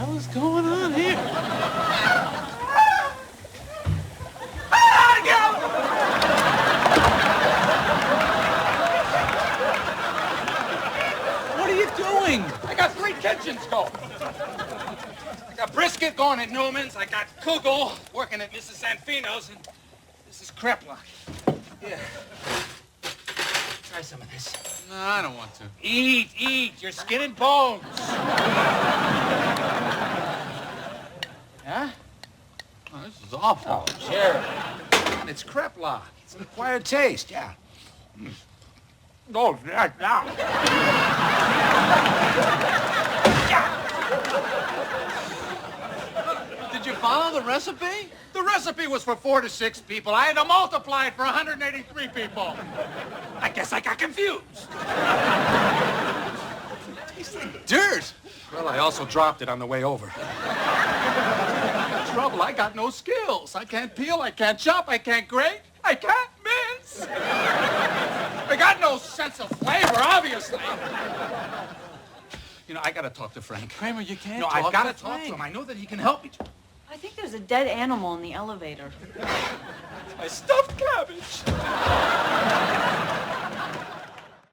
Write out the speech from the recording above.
hell is going on here? What are you doing? I got 3 kitchens going. I got brisket going at Newman's. I got Kugel working at Mrs. Sanfino's, and this is Kreplach. Yeah. Try some of this. No, I don't want to. Eat. Your skin and bones. Huh? Oh, this is awful. Oh, Jerry. It's Kreplach. It's an acquired taste, yeah. Oh, yeah, now. Did you follow the recipe? The recipe was for 4 to 6 people. I had to multiply it for 183 people. I guess I got confused. It tastes like dirt. Well, I also dropped it on the way over. Trouble, I got no skills. I can't peel, I can't chop, I can't grate, I can't mince. I got no sense of flavor, obviously. You know, I gotta talk to Frank. Kramer, you can't No, talk I've gotta to talk Frank. to him. I know that he can help me. I think there's a dead animal in the elevator. My stuffed cabbage.